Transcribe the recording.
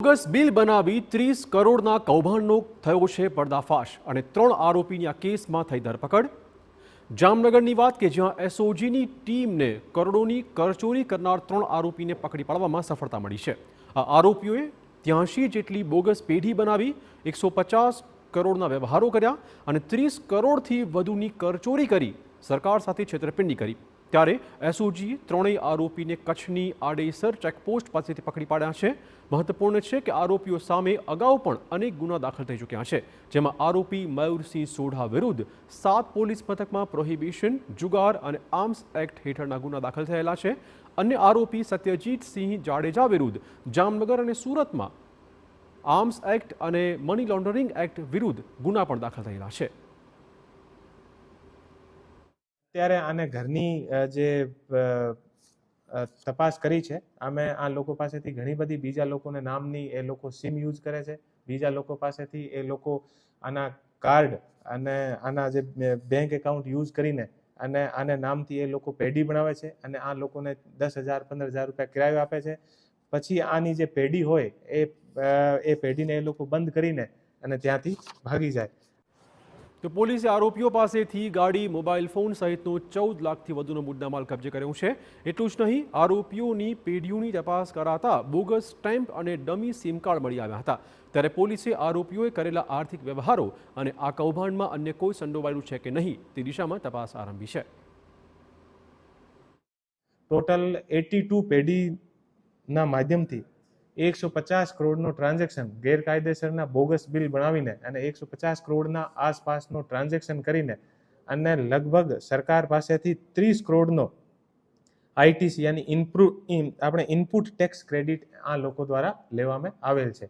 Bogus bill બનાવી 30 કરોડના કૌભાંડનો થયો છે પર્દાફાશ અને 3 આરોપીની આ કેસમાં થઈ ધરપકડ। જામનગરની વાત કે જ્યાં એસઓજીની ટીમને કરોડોની કરચોરી કરનાર 3 આરોપીને પકડી પાડવામાં સફળતા મળી છે। આ આરોપીઓએ 83 જેટલી બોગસ પેઢી બનાવી 150 કરોડના વ્યવહારો કર્યા અને 30 કરોડથી વધુની કરચોરી કરી સરકાર સાથે છેતરપિંડી કરી। ત્યારે એસઓજીએ ત્રણેય આરોપીને કચ્છની આડેસર ચેકપોસ્ટ પાસેથી પકડી પાડ્યા છે। મહત્વપૂર્ણ છે કે આરોપીઓ સામે અગાઉ પણ અનેક ગુના દાખલ થઈ ચૂક્યા છે, જેમાં આરોપી મયુરસિંહ સોઢા વિરુદ્ધ 7 પોલીસ મથકમાં પ્રોહિબિશન, જુગાર અને આર્મ્સ એક્ટ હેઠળના ગુના દાખલ થયેલા છે। અન્ય આરોપી સત્યજીતસિંહ જાડેજા વિરુદ્ધ જામનગર અને સુરતમાં આર્મ્સ એક્ટ અને મની લોન્ડરિંગ એક્ટ વિરુદ્ધ ગુના પણ દાખલ થયેલા છે। ત્યારે આને ઘરની જે તપાસ કરી છે, અમે આ લોકો પાસેથી ઘણી બધી બીજા લોકોને નામની એ લોકો સિમ યુઝ કરે છે, બીજા લોકો પાસેથી એ લોકો આના કાર્ડ અને આના જે બેંક એકાઉન્ટ યુઝ કરીને અને આને નામથી એ લોકો પેઢી બનાવે છે અને આ લોકોને 10,000 15,000 રૂપિયા કિરાયો આપે છે। પછી આની જે પેઢી હોય એ પેઢીને એ લોકો બંધ કરીને અને ત્યાંથી ભાગી જાય। તો પોલીસે આરોપીઓ પાસેથી ગાડી, મોબાઈલ ફોન સહિતનો 14 લાખથી વધુનો મુદ્દામાલ કબજે કર્યો છે। એટલું જ નહીં, આરોપીઓની પેઢીઓની તપાસ કરાતા બોગસ સ્ટેમ્પ અને ડમી સિમ કાર્ડ મળી આવ્યા હતા। ત્યારે પોલીસે આરોપીઓએ કરેલા આર્થિક વ્યવહારો અને આ કૌભાંડમાં અન્ય કોઈ સંડોવાયેલું છે કે નહીં તે દિશામાં તપાસ આરંભી છે। ટોટલ 82 પેઢીના માધ્યમથી 150 કરોડનો ટ્રાન્ઝેક્શન ગેરકાયદેસરના બોગસ બિલ બનાવીને અને 150 કરોડના આસપાસનો ટ્રાન્ઝેક્શન કરીને અને લગભગ સરકાર પાસેથી 30 કરોડનો આઈટીસી યાની ઇનપુટ ટેક્સ ક્રેડિટ આ લોકો દ્વારા લેવામાં આવેલ છે।